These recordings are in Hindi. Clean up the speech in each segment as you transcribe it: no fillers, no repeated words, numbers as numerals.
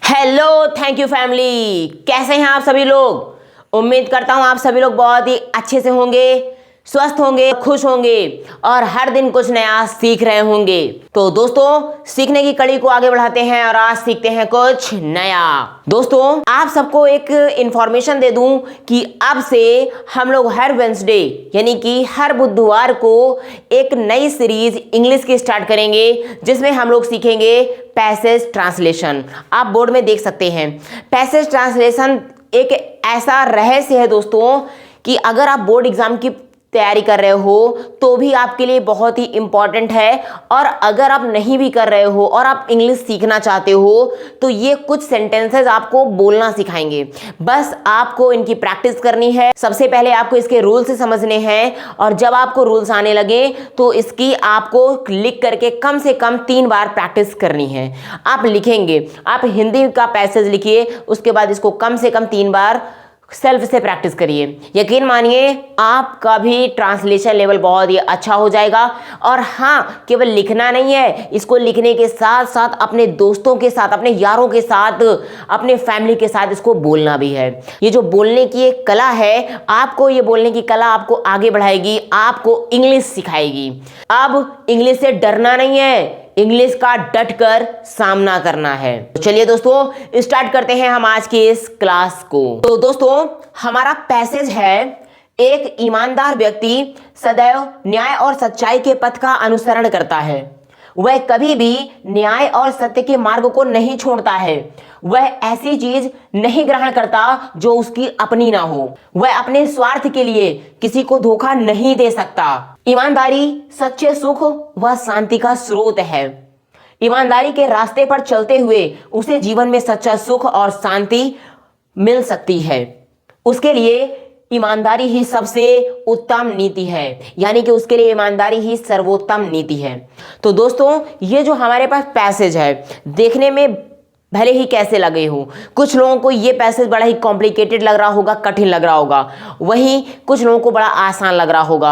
Hello, thank you family. कैसे हैं आप सभी लोग? उम्मीद करता हूं आप सभी लोग बहुत ही अच्छे से होंगे, स्वस्थ होंगे, खुश होंगे और हर दिन कुछ नया सीख रहे होंगे। तो दोस्तों, सीखने की कड़ी को आगे बढ़ाते हैं और आज सीखते हैं कुछ नया। दोस्तों, आप सबको एक इंफॉर्मेशन दे दूं कि अब से हम लोग हर वेडनेसडे यानी कि हर बुधवार को एक नई सीरीज इंग्लिश की स्टार्ट करेंगे, जिसमें हम लोग सीखेंगे पैसेज ट्रांसलेशन। आप बोर्ड में देख सकते हैं। पैसेज ट्रांसलेशन एक ऐसा रहस्य है दोस्तों कि अगर आप बोर्ड एग्जाम की तैयारी कर रहे हो तो भी आपके लिए बहुत ही इंपॉर्टेंट है, और अगर आप नहीं भी कर रहे हो और आप इंग्लिश सीखना चाहते हो तो ये कुछ सेंटेंसेस आपको बोलना सिखाएंगे। बस आपको इनकी प्रैक्टिस करनी है। सबसे पहले आपको इसके रूल्स समझने हैं, और जब आपको रूल्स आने लगे तो इसकी आपको लिख करके कम से कम 3 बार प्रैक्टिस करनी है। आप लिखेंगे, आप हिंदी का पैसेज लिखिए, उसके बाद इसको कम से कम 3 बार सेल्फ से प्रैक्टिस करिए। यकीन मानिए आपका भी ट्रांसलेशन लेवल बहुत ही अच्छा हो जाएगा। और हाँ, केवल लिखना नहीं है, इसको लिखने के साथ साथ अपने दोस्तों के साथ, अपने यारों के साथ, अपने फैमिली के साथ इसको बोलना भी है। ये जो बोलने की एक कला है, आपको ये बोलने की कला आपको आगे बढ़ाएगी, आपको इंग्लिश सिखाएगी। अब इंग्लिश से डरना नहीं है, इंग्लिश का डटकर सामना करना है। तो चलिए दोस्तों, स्टार्ट करते हैं हम आज की इस क्लास को। तो दोस्तों, हमारा पैसेज है, एक ईमानदार व्यक्ति सदैव न्याय और सच्चाई के पथ का अनुसरण करता है। वह कभी भी न्याय और सत्य के मार्ग को नहीं छोड़ता है। वह ऐसी चीज नहीं ग्रहण करता जो उसकी अपनी ना हो। वह अपने स्वार्थ के लिए किसी को धोखा नहीं दे सकता। ईमानदारी सच्चे सुख व शांति का स्रोत है। ईमानदारी के रास्ते पर चलते हुए उसे जीवन में सच्चा सुख और शांति मिल सकती है। उसके लिए ईमानदारी ही सबसे उत्तम नीति है, यानी कि उसके लिए ईमानदारी ही सर्वोत्तम नीति है। तो दोस्तों, ये जो हमारे पास पैसेज है, देखने में भले ही कैसे लगे हो, कुछ लोगों को ये पैसेज बड़ा ही कॉम्प्लिकेटेड लग रहा होगा, कठिन लग रहा होगा, वहीं कुछ लोगों को बड़ा आसान लग रहा होगा।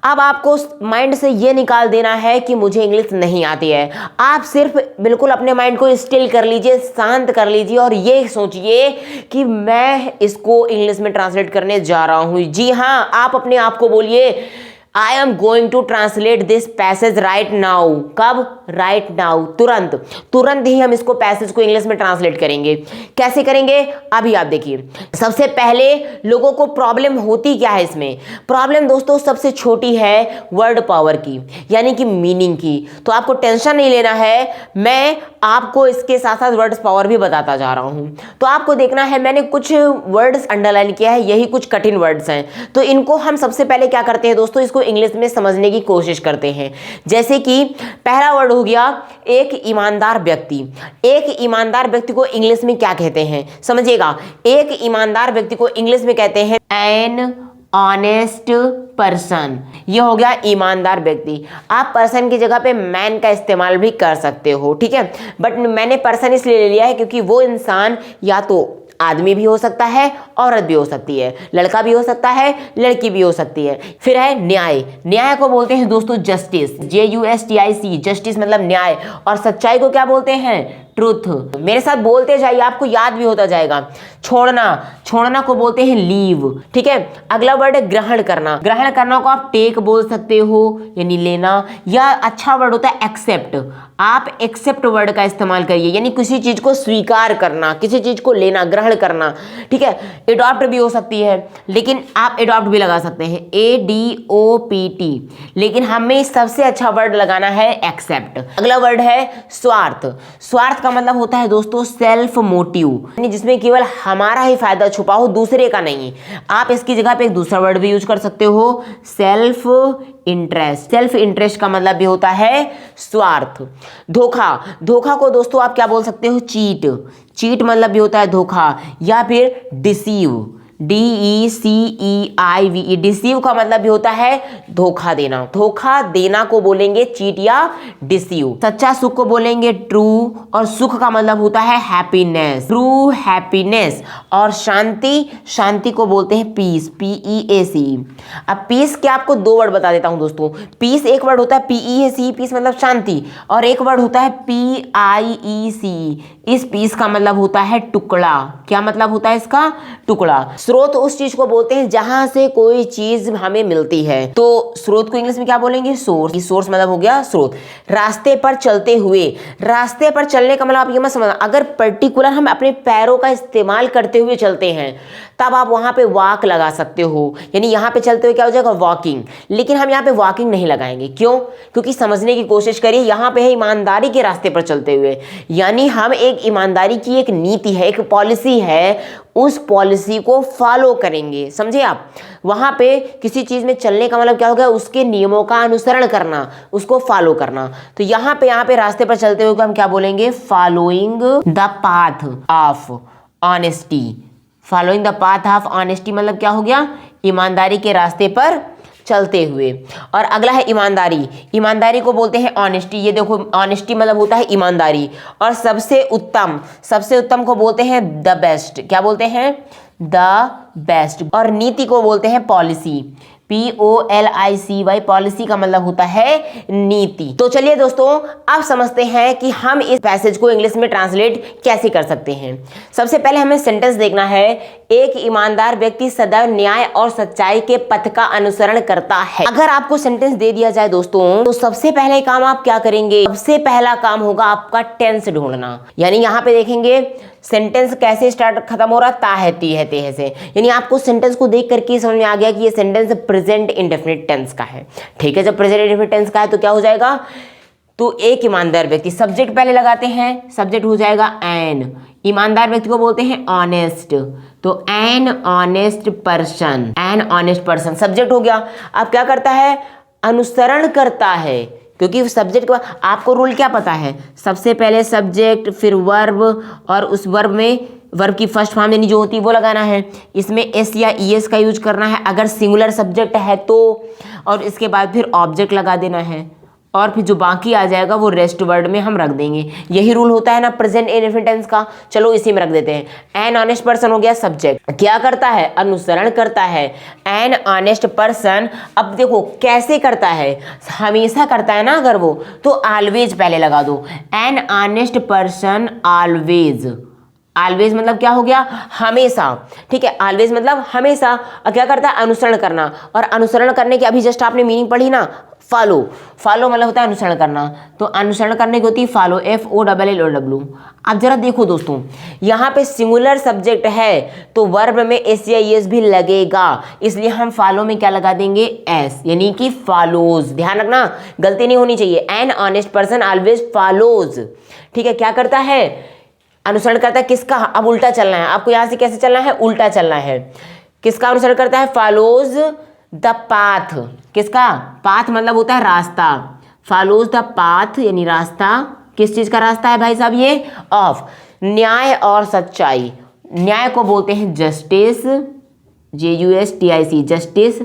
अब आपको माइंड से ये निकाल देना है कि मुझे इंग्लिश नहीं आती है। आप सिर्फ बिल्कुल अपने माइंड को स्टिल कर लीजिए, शांत कर लीजिए और ये सोचिए कि मैं इसको इंग्लिश में ट्रांसलेट करने जा रहा हूँ। जी हाँ, आप अपने आप को बोलिए, I am going to translate this passage right now। कब? right now, तुरंत तुरंत ही हम इसको पैसेज को इंग्लिश में ट्रांसलेट करेंगे। कैसे करेंगे अभी आप देखिए। सबसे पहले लोगों को प्रॉब्लम होती क्या है इसमें? प्रॉब्लम दोस्तों सबसे छोटी है वर्ड पावर की, यानी कि मीनिंग की। तो आपको टेंशन नहीं लेना है, मैं आपको इसके साथ साथ वर्ड्स पावर भी बताता जा रहा हूं। तो आपको देखना है, मैंने कुछ वर्ड्स अंडरलाइन किया है, यही कुछ कठिन वर्ड्स हैं। तो इनको हम सबसे पहले क्या करते हैं दोस्तों, इसको इंग्लिश में समझने की कोशिश करते हैं। जैसे कि पहला वर्ड हो गया एक ईमानदार व्यक्ति। एक ईमानदार व्यक्ति को इंग्लिश में क्या कहते हैं समझिएगा। एक ईमानदार व्यक्ति को इंग्लिश में कहते हैं एन ऑनेस्ट पर्सन। ये हो गया ईमानदार व्यक्ति। आप पर्सन की जगह पे मैन का इस्तेमाल भी कर सकते हो, ठीक है, बट मैंने पर्सन इसलिए ले लिया है क्योंकि वो इंसान या तो आदमी भी हो सकता है, औरत भी हो सकती है, लड़का भी हो सकता है, लड़की भी हो सकती है। फिर है न्याय। न्याय को बोलते हैं दोस्तों जस्टिस, JUSTIC, जस्टिस मतलब न्याय। और सच्चाई को क्या बोलते हैं? ट्रूथ। मेरे साथ बोलते जाइए, आपको याद भी होता जाएगा। छोड़ना, छोड़ना को बोलते हैं लीव, ठीक है। अगला वर्ड है ग्रहण करना। ग्रहण करना को आप टेक बोल सकते हो, यानी लेना, या अच्छा वर्ड होता है एक्सेप्ट। आप एक्सेप्ट वर्ड का इस्तेमाल करिए, यानी किसी चीज को स्वीकार करना, किसी चीज को लेना, ग्रहण करना, ठीक है। एडॉप्ट भी हो सकती है, लेकिन आप एडॉप्ट भी लगा सकते हैं, ADOPT, लेकिन हमें सबसे अच्छा वर्ड लगाना है एक्सेप्ट। अगला वर्ड है स्वार्थ। स्वार्थ का मतलब होता है दोस्तों सेल्फ मोटिव, यानी जिसमें केवल हमारा ही फायदा छुपा हो, दूसरे का नहीं। आप इसकी जगह पे एक दूसरा वर्ड भी यूज कर सकते हो, सेल्फ इंटरेस्ट। सेल्फ इंटरेस्ट का मतलब भी होता है स्वार्थ। धोखा। धोखा को दोस्तों आप क्या बोल सकते हो? चीट। चीट मतलब भी होता है धोखा, या फिर डिसीव, DECEIVE। डिसीव का मतलब भी होता है धोखा देना। धोखा देना को बोलेंगे चीट या डिसीव। सच्चा सुख को बोलेंगे ट्रू, और सुख का मतलब होता है हैप्पीनेस, ट्रू हैप्पीनेस। और शांति, शांति को बोलते हैं पीस, PEAC। अब पीस के आपको 2 वर्ड बता देता हूं दोस्तों। पीस एक वर्ड होता है PEAC, पीस मतलब शांति, और एक वर्ड होता है PIEC, इस पीस का मतलब होता है टुकड़ा। क्या मतलब होता है इसका? टुकड़ा। स्रोत उस चीज को बोलते हैं जहां से कोई चीज हमें मिलती है, तो स्रोत को इंग्लिश में क्या बोलेंगे? सोर्स। सोर्स मतलब हो गया स्रोत। रास्ते पर चलते हुए, रास्ते पर चलने का मतलब आप ये मत समझना, अगर पर्टिकुलर हम अपने पैरों का इस्तेमाल करते हुए चलते हैं तब आप वहां पे वॉक लगा सकते हो, यानी यहाँ पे चलते हुए क्या हो जाएगा? वॉकिंग। लेकिन हम यहाँ पे वॉकिंग नहीं लगाएंगे। क्यों? क्योंकि समझने की कोशिश करिए, यहाँ पे है ईमानदारी के रास्ते पर चलते हुए, यानी हम एक ईमानदारी की एक नीति है, एक पॉलिसी है, उस पॉलिसी को फॉलो करेंगे। समझे आप? वहां पे किसी चीज में चलने का मतलब क्या हो गया? उसके नियमों का अनुसरण करना, उसको फॉलो करना। तो यहाँ पे रास्ते पर चलते हुए को हम क्या बोलेंगे? Following the path of honesty. Following the path of honesty मतलब क्या हो गया? ईमानदारी के रास्ते पर चलते हुए। और अगला है ईमानदारी। ईमानदारी को बोलते हैं ऑनेस्टी। ये देखो, ऑनेस्टी मतलब होता है ईमानदारी। और सबसे उत्तम, सबसे उत्तम को बोलते हैं द बेस्ट। क्या बोलते हैं? The best. और नीति को बोलते हैं पॉलिसी। POLICY, पॉलिसी का मतलब होता है नीति। तो चलिए दोस्तों, अब समझते हैं कि हम इस पैसेज को इंग्लिश में ट्रांसलेट कैसे कर सकते हैं। सबसे पहले हमें सेंटेंस देखना है। एक ईमानदार व्यक्ति सदैव न्याय और सच्चाई के पथ का अनुसरण करता है। अगर आपको सेंटेंस दे दिया जाए दोस्तों, तो सबसे पहले काम आप क्या करेंगे? सबसे पहला काम होगा आपका टेंस ढूंढना। यानी यहाँ पे देखेंगे सेंटेंस कैसे स्टार्ट खत्म हो रहा? ता है, ती है, ते है से। यानी आपको सेंटेंस को देख करके समझ में आ गया कि ये सेंटेंस प्रेजेंट इंडेफिनिट टेंस का है। ठीक है, जब प्रेजेंट इंडेफिनिट टेंस का है तो क्या हो जाएगा? तो एक ईमानदार व्यक्ति, सब्जेक्ट पहले लगाते हैं, सब्जेक्ट हो जाएगा एन। ईमानदार व्यक्ति को बोलते हैं ऑनेस्ट, तो an honest person. An honest person subject हो गया। अब क्या करता है? अनुसरण करता है, क्योंकि सब्जेक्ट का आपको रूल क्या पता है? सबसे पहले सब्जेक्ट, फिर वर्ब, और उस वर्ब में वर्ब की फर्स्ट फॉर्म यानी जो होती है वो लगाना है। इसमें एस या ईएस का यूज करना है अगर सिंगुलर सब्जेक्ट है तो, और इसके बाद फिर ऑब्जेक्ट लगा देना है, और फिर जो बाकी आ जाएगा वो रेस्ट वर्ड में हम रख देंगे। यही रूल होता है ना प्रेजेंट इंडेफिनिट टेंस का। चलो इसी में रख देते हैं। एन ऑनेस्ट पर्सन हो गया सब्जेक्ट। क्या करता है? अनुसरण करता है। An honest person. अब देखो कैसे करता है? हमेशा करता है ना अगर वो, तो ऑलवेज पहले लगा दो। An honest person always. Always मतलब क्या हो गया? हमेशा। ठीक है, ऑलवेज मतलब हमेशा। और क्या करता है? अनुसरण करना। और अनुसरण करने की अभी जस्ट आपने मीनिंग पढ़ी ना, फॉलो। फॉलो मतलब होता है अनुसरण करना, तो अनुसरण करने की होती है फॉलो, FOLLOW। अब जरा देखो दोस्तों, यहाँ पे सिंगुलर सब्जेक्ट है तो वर्ब में एस या एस भी लगेगा, इसलिए हम फॉलो में क्या लगा देंगे? एस, यानी कि फॉलोज। ध्यान रखना, गलती नहीं होनी चाहिए। An honest person always follows. ठीक है, क्या करता है? अनुसरण करता है। किसका? अब उल्टा चलना है आपको। यहां से कैसे चलना है? उल्टा चलना है। किसका अनुसरण करता है? Follows the path. किसका? पाथ मतलब होता है रास्ता। फॉलोज द पाथ यानी रास्ता। किस चीज का रास्ता है भाई साहब? ये ऑफ न्याय और सच्चाई। न्याय को बोलते हैं जस्टिस, JUSTIC, जस्टिस।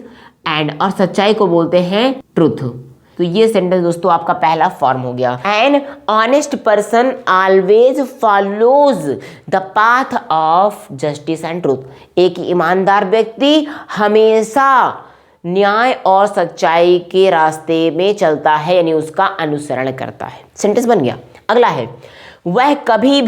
एंड और सच्चाई को बोलते हैं ट्रुथ। तो ये सेंटेंस दोस्तों आपका पहला फॉर्म हो गया। An honest person always follows the path of justice and truth. एक ईमानदार व्यक्ति हमेशा न्याय और सच्चाई के रास्ते में चलता है, यानी उसका अनुसरण करता है। सेंटेंस बन गया। अगला है, वह कभी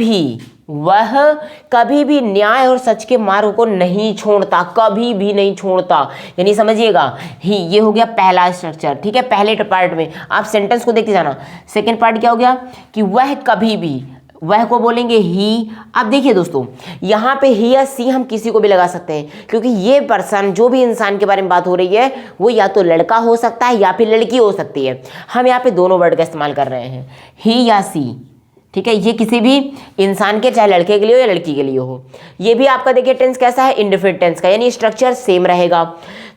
भी न्याय और सच के मार्ग को नहीं छोड़ता। कभी भी नहीं छोड़ता, यानी समझिएगा ही। ये हो गया पहला स्ट्रक्चर। ठीक है, पहले पार्ट में आप सेंटेंस को देखते जाना। सेकंड पार्ट क्या हो गया? कि वह कभी भी, वह को बोलेंगे ही। अब देखिए दोस्तों, यहाँ पे ही या सी हम किसी को भी लगा सकते हैं, क्योंकि ये पर्सन, जो भी इंसान के बारे में बात हो रही है, वो या तो लड़का हो सकता है या फिर लड़की हो सकती है। हम यहाँ पे दोनों वर्ड का इस्तेमाल कर रहे हैं, ही या सी। ठीक है, ये किसी भी इंसान के, चाहे लड़के के लिए हो या लड़की के लिए हो। ये भी आपका देखिए टेंस कैसा है? इंडेफिनिट टेंस का, यानी स्ट्रक्चर सेम रहेगा।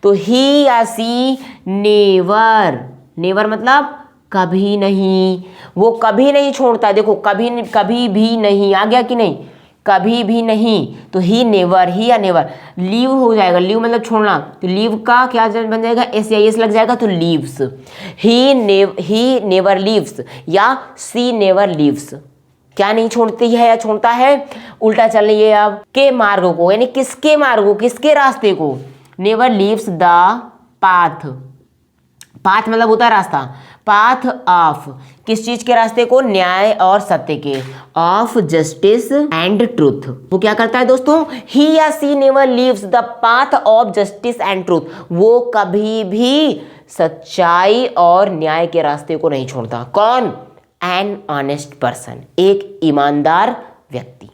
तो ही या सी नेवर। नेवर मतलब कभी नहीं, वो कभी नहीं छोड़ता। देखो कभी भी नहीं आ गया कि नहीं? कभी भी नहीं। तो ही नेवर, ही या नेवर। लीव हो जाएगा, लीव मतलब छोड़ना, तो लीव का क्या बन जाएगा? SIS लग जाएगा, तो लीव्स। ही नेवर लीव्स या सी नेवर लीव्स। क्या नहीं छोड़ती है या छोड़ता है? उल्टा चल रही है अब के मार्ग को, यानी किसके मार्ग को? किसके रास्ते को? Never leaves the path. Path मतलब होता है रास्ता। पाथ ऑफ, किस चीज के रास्ते को? न्याय और सत्य के, ऑफ जस्टिस एंड ट्रूथ। वो क्या करता है दोस्तों? ही या she never leaves the path of justice and truth, वो कभी भी सच्चाई और न्याय के रास्ते को नहीं छोड़ता। कौन? एन ऑनेस्ट पर्सन, एक ईमानदार व्यक्ति।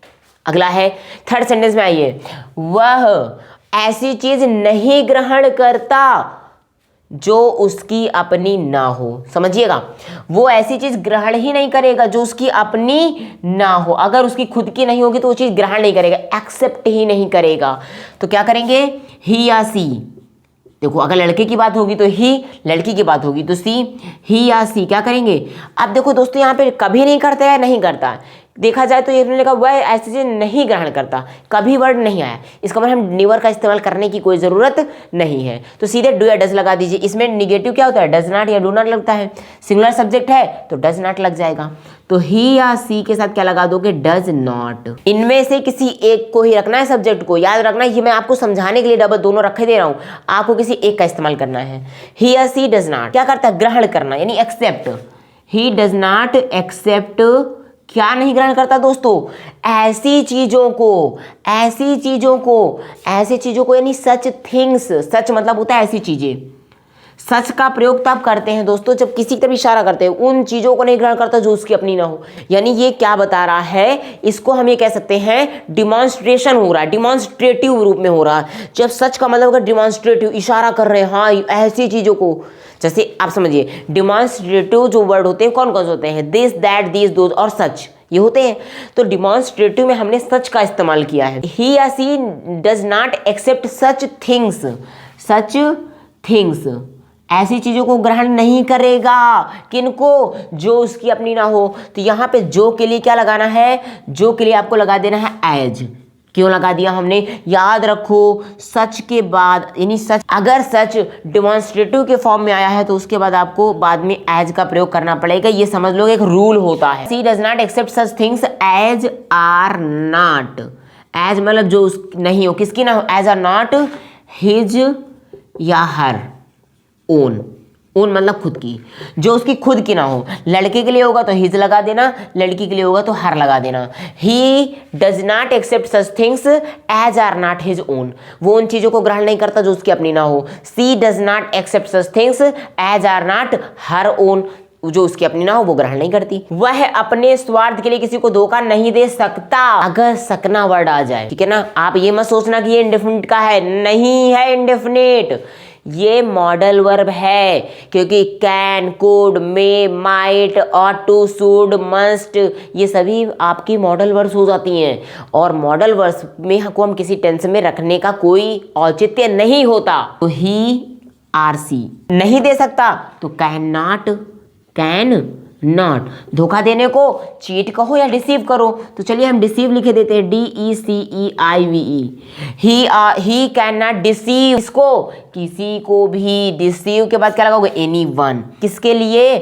अगला है थर्ड सेंटेंस में आइए, वह ऐसी चीज नहीं ग्रहण करता जो उसकी अपनी ना हो। समझिएगा, वो ऐसी चीज ग्रहण ही नहीं करेगा जो उसकी अपनी ना हो। अगर उसकी खुद की नहीं होगी तो वो चीज ग्रहण नहीं करेगा, एक्सेप्ट ही नहीं करेगा। तो क्या करेंगे? ही या सी। देखो, अगर लड़के की बात होगी तो ही, लड़की की बात होगी तो सी। ही या सी क्या करेंगे? अब देखो दोस्तों, यहाँ पे कभी नहीं करता है, नहीं करता। देखा जाए तो ये लिखा वह ऐसी चीज नहीं ग्रहण करता, कभी वर्ड नहीं आया, इसका मतलब हम नेवर का इस्तेमाल करने की कोई ज़रूरत नहीं है। तो सीधे डू या डज लगा दीजिए। इसमें निगेटिव क्या होता है? डज नॉट या डू नॉट लगता है। सिंगुलर सब्जेक्ट है तो डज नॉट लग जाएगा। तो ही या सी के साथ क्या लगा दोगे? Does not. इनमें से किसी एक को ही रखना है, सब्जेक्ट को याद रखना है। ये मैं आपको समझाने के लिए डबल दोनों रखे दे रहा हूँ, आपको किसी एक का इस्तेमाल करना है। ही या सी डज नॉट क्या करता है? ग्रहण करना, यानी accept. He does not accept, क्या नहीं ग्रहण करता दोस्तों? ऐसी चीजों को, ऐसी चीजों को, ऐसी चीजों को, यानी सच थिंग्स। सच मतलब होता है ऐसी चीजें। सच का प्रयोग तब करते हैं दोस्तों जब किसी की तरफ इशारा करते हैं। उन चीजों को नहीं ग्रहण करता जो उसकी अपनी ना हो। यानी ये क्या बता रहा है? इसको हम ये कह सकते हैं डिमॉन्स्ट्रेशन हो रहा है, डिमॉन्स्ट्रेटिव रूप में हो रहा है। जब सच का मतलब अगर डिमॉन्स्ट्रेटिव, इशारा कर रहे हैं, हाँ ऐसी चीजों को। जैसे आप समझिए, डिमॉन्स्ट्रेटिव जो वर्ड होते हैं कौन कौन से होते हैं? दिस, दैट, दिस, दोज और सच, ये होते हैं। तो डिमॉन्स्ट्रेटिव में हमने सच का इस्तेमाल किया है। ही या she does not accept such things, such things, ऐसी चीजों को ग्रहण नहीं करेगा। किनको? जो उसकी अपनी ना हो। तो यहाँ पे जो के लिए क्या लगाना है? जो के लिए आपको लगा देना है एज। क्यों लगा दिया हमने? याद रखो, सच के बाद, यानी सच, अगर सच डिमॉन्स्ट्रेटिव के फॉर्म में आया है तो उसके बाद आपको बाद में एज का प्रयोग करना पड़ेगा। ये समझ लो, एक रूल होता है। She does not accept such things as are not. As मतलब जो नहीं हो, किसकी ना हो? एज आर नॉट हिज या हर ओन। ओन मतलब खुद की, जो उसकी खुद की ना हो। लड़के के लिए होगा तो हिज लगा देना, लड़की के लिए होगा तो हर लगा देना। He does not accept such things as are not his own, वो उन चीज़ों को ग्रहण नहीं करता जो उसकी अपनी ना हो। She does not accept such things as are not her own, जो उसकी अपनी ना हो वो ग्रहण नहीं करती। वह अपने स्वार्थ के लिए किसी को धोखा नहीं दे सकता। अगर सकना वर्ड आ जाए, ठीक है ना, आप ये मत सोचना कि ये इंडेफिनिट का है, नहीं है इंडेफिनिट, ये मॉडल वर्ब है। क्योंकि can, could, may, might, ought to, should, must, ये सभी आपकी मॉडल वर्ब्स हो जाती हैं। और मॉडल वर्ब्स में को हम किसी टेंस में रखने का कोई औचित्य नहीं होता। तो ही आर सी नहीं दे सकता, तो कैन नॉट, कैन नॉट। धोखा देने को चीट कहो या डिसीव करो, तो चलिए हम डिसीव लिखे देते हैं, DECEIVE। He can not deceive, इसको, किसी को भी। डिसीव के बाद क्या लगाओगे? Any one. किसके लिए?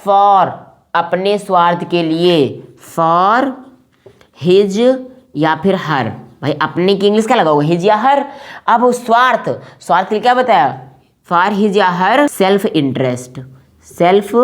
फॉर, अपने स्वार्थ के लिए। फॉर हिज या फिर हर। भाई अपने की इंग्लिश क्या लगाओगे? हिज या हर। अब स्वार्थ, स्वार्थ के लिए क्या बताया? फॉर हिज या her self interest, self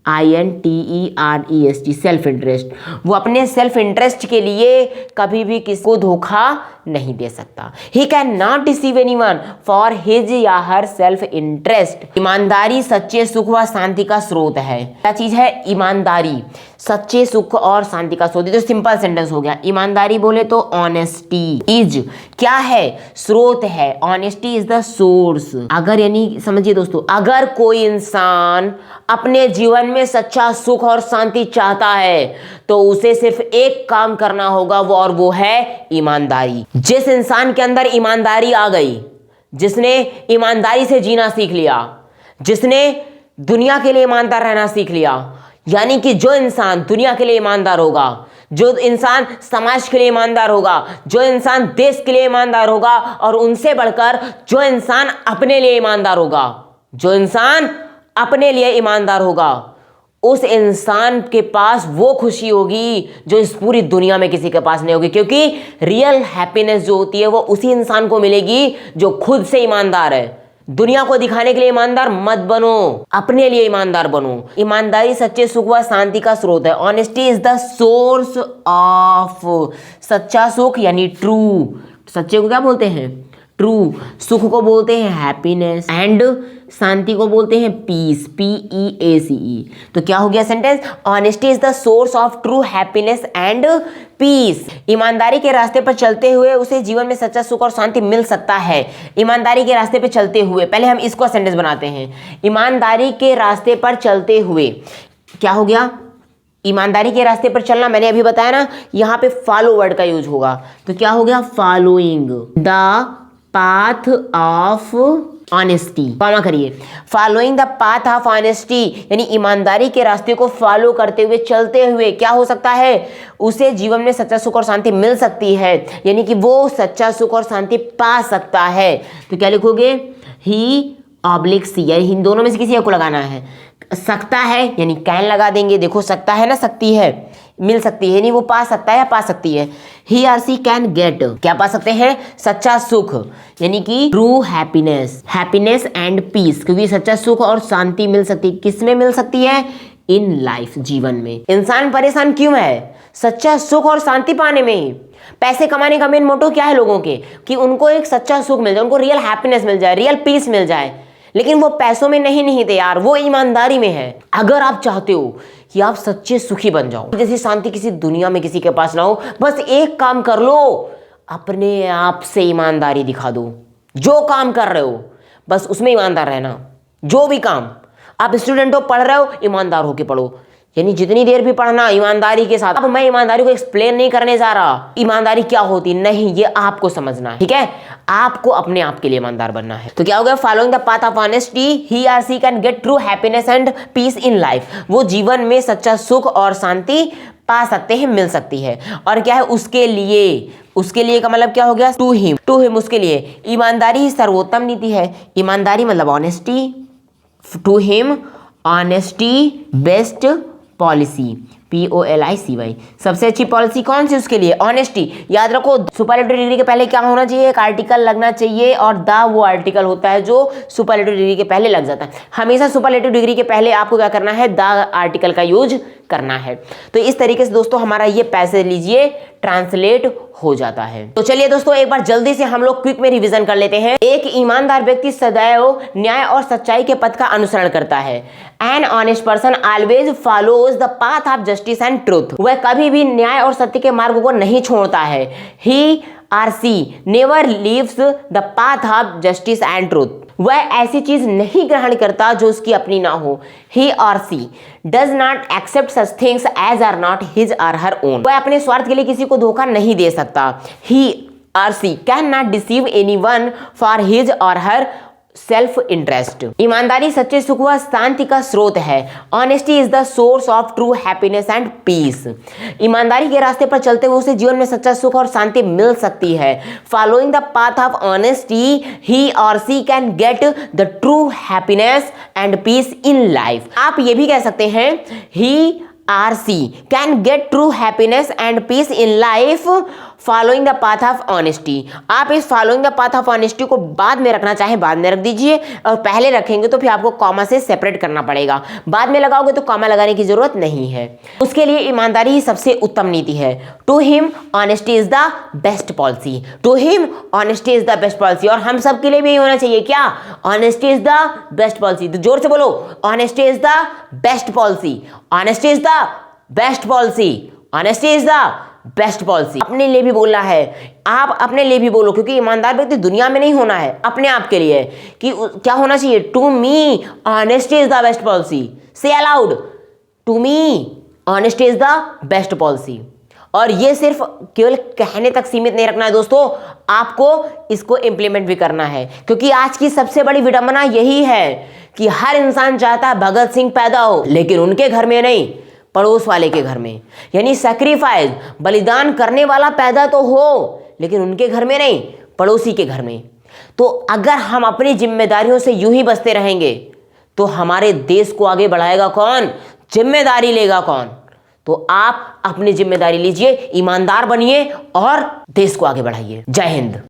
INTEREST, self interest. वो अपने सेल्फ इंटरेस्ट के लिए कभी भी किसी को धोखा नहीं दे सकता। He can not deceive anyone for his या हर सेल्फ इंटरेस्ट। ईमानदारी सच्चे सुख व शांति का स्रोत है। क्या चीज है? ईमानदारी सच्चे सुख और शांति का स्रोत। तो सिंपल सेंटेंस हो गया। ईमानदारी बोले तो ऑनेस्टी इज क्या है? स्रोत है। Honesty is the source. अगर, यानी समझिए दोस्तों, अगर कोई इंसान अपने जीवन में सच्चा सुख और शांति चाहता है तो उसे सिर्फ एक काम करना होगा, वो है ईमानदारी। जिस इंसान के अंदर ईमानदारी आ गई, जिसने ईमानदारी से जीना सीख लिया, जिसने दुनिया के लिए ईमानदार रहना सीख लिया, यानी कि जो इंसान दुनिया के लिए ईमानदार होगा, जो इंसान समाज के लिए ईमानदार होगा, जो इंसान देश के लिए ईमानदार होगा, और उनसे बढ़कर जो इंसान अपने लिए ईमानदार होगा, जो इंसान अपने लिए ईमानदार होगा, उस इंसान के पास वो खुशी होगी जो इस पूरी दुनिया में किसी के पास नहीं होगी। क्योंकि रियल हैप्पीनेस जो होती है वो उसी इंसान को मिलेगी जो खुद से ईमानदार है, दुनिया को दिखाने के लिए ईमानदार मत बनो, अपने लिए ईमानदार बनो। ईमानदारी सच्चे सुख व शांति का स्रोत है। Honesty is the source of, सच्चा सुख यानी ट्रू, सच्चे को क्या बोलते हैं? ट्रू। सुख को बोलते हैं हैप्पीनेस एंड शांति को बोलते हैं पीस, PEACE। तो क्या हो गया sentence? Honesty is the source of true happiness and peace. ईमानदारी के रास्ते पर चलते हुए उसे जीवन में सच्चा सुख और शांति मिल सकता है। ईमानदारी के रास्ते पर चलते हुए, पहले हम इसको सेंटेंस बनाते हैं। ईमानदारी के रास्ते पर चलते हुए क्या हो गया? ईमानदारी के रास्ते पर चलना, मैंने अभी बताया ना, यहाँ पे फॉलो वर्ड का यूज होगा। तो क्या हो गया? Following the path of honesty, comma करिए, following the path of honesty, यानी ईमानदारी के रास्ते को फॉलो करते हुए, चलते हुए क्या हो सकता है? उसे जीवन में सच्चा सुख और शांति मिल सकती है, यानी कि वो सच्चा सुख और शांति पा सकता है। तो क्या लिखोगे? ही ऑब्लिक सी, यानी इन दोनों में से किसी एक को लगाना है। सकता है यानी कैन लगा देंगे, देखो सकता है ना, सकती है, मिल सकती है, नहीं वो पा सकता है या पा सकती है। He or she can gate, क्या पा सकते हैं? सच्चा सुख, यानी कि true happiness, happiness and peace, क्योंकि सच्चा सुख और शांति मिल सकती है। किसमें मिल सकती है? इन लाइफ, जीवन में। इंसान परेशान क्यों है? सच्चा सुख और शांति पाने में। पैसे कमाने का मेन मोटो क्या है लोगों के? कि उनको एक सच्चा सुख मिल जाए, उनको रियल हैप्पीनेस मिल जाए, रियल पीस मिल जाए। लेकिन वो पैसों में नहीं थे यार, वो ईमानदारी में है। अगर आप चाहते हो कि आप सच्चे सुखी बन जाओ, जैसी शांति किसी दुनिया में किसी के पास ना हो, बस एक काम कर लो, अपने आप से ईमानदारी दिखा दो। जो काम कर रहे हो बस उसमें ईमानदार रहना। जो भी काम आप स्टूडेंट हो, पढ़ रहे हो, ईमानदार होके पढ़ो, यानी जितनी देर भी पढ़ना ईमानदारी के साथ। अब मैं ईमानदारी को एक्सप्लेन नहीं करने जा रहा, ईमानदारी क्या होती नहीं, ये आपको समझना है, ठीक है? आपको अपने आप के लिए ईमानदार बनना है। तो क्या हो गया? Following the path of honesty, he or she can get true happiness and peace in life. वो जीवन में सच्चा सुख और शांति पा सकते हैं, मिल सकती है। और क्या है? उसके लिए का मतलब क्या हो गया? टू हिम, उसके लिए। ईमानदारी ही सर्वोत्तम नीति है। ईमानदारी मतलब honesty, to him honesty best policy, POLICY, सबसे अच्छी पॉलिसी कौन सी? उसके लिए ऑनेस्टी। याद रखो, सुपरलेटिव डिग्री के पहले क्या होना चाहिए? एक आर्टिकल लगना चाहिए, और द वो आर्टिकल होता है जो सुपरलेटिव डिग्री के पहले लग जाता है। हमेशा सुपरलेटिव डिग्री के पहले आपको क्या करना है? द आर्टिकल का यूज करना है। तो इस तरीके से दोस्तों हमारा ये पैसेज लीजिए ट्रांसलेट हो जाता है। तो चलिए दोस्तों एक बार जल्दी से हम लोग क्विक में रिवीजन कर लेते हैं। एक ईमानदार व्यक्ति सदैव न्याय और सच्चाई के पथ का अनुसरण करता है। An honest person always follows the path of justice and truth, वह कभी भी न्याय और सत्य के मार्ग को नहीं छोड़ता है। He or she never leaves the path of justice and truth, वह ऐसी चीज नहीं ग्रहण करता जो उसकी अपनी ना हो। He or she does not accept such things as are not his or her own, वह अपने स्वार्थ के लिए किसी को धोखा नहीं दे सकता। He or she can not deceive anyone for his or her self interest. ईमानदारी सच्चे सुख व शांति का स्रोत है। Honesty is the source of true happiness and peace. ईमानदारी के रास्ते पर चलते हुए उसे जीवन में सच्चा सुख और शांति मिल सकती है। Following the path of honesty, he or she can get the true happiness and peace in life. आप ये भी कह सकते हैं, he or she can get true happiness and peace in life following the path of honesty. आप इस following the path of honesty को बाद में रखना चाहें बाद में रख दीजिए, और पहले रखेंगे तो फिर आपको कॉमा से सेपरेट करना पड़ेगा। बाद में लगाओगे तो कॉमा लगाने की जरूरत नहीं है। उसके लिए ईमानदारी ही सबसे उत्तम नीति है। To him honesty is the best policy, to him honesty is the best policy. और हम सब के लिए भी यही होना चाहिए, क्या? Honesty is the best policy. तो जोर से बोलो, honesty is the best policy, honesty is the best policy, honesty is the best policy. अपने लिए भी बोलना है, आप अपने लिए भी बोलो, क्योंकि ईमानदार व्यक्ति दुनिया में नहीं होना है, अपने आप के लिए। कि क्या होना चाहिए? To me honesty is the best policy. Say aloud, to me honesty is the best policy. और ये सिर्फ केवल कहने तक सीमित नहीं रखना है दोस्तों, आपको इसको इंप्लीमेंट भी करना है। क्योंकि आज की सबसे बड़ी विडंबना यही है कि हर इंसान चाहता है भगत सिंह पैदा हो, लेकिन उनके घर में नहीं, पड़ोस वाले के घर में। यानी सैक्रिफाइस, बलिदान करने वाला पैदा तो हो, लेकिन उनके घर में नहीं, पड़ोसी के घर में। तो अगर हम अपनी जिम्मेदारियों से यूं ही बचते रहेंगे तो हमारे देश को आगे बढ़ाएगा कौन? जिम्मेदारी लेगा कौन? तो आप अपनी जिम्मेदारी लीजिए, ईमानदार बनिए और देश को आगे बढ़ाइए। जय हिंद।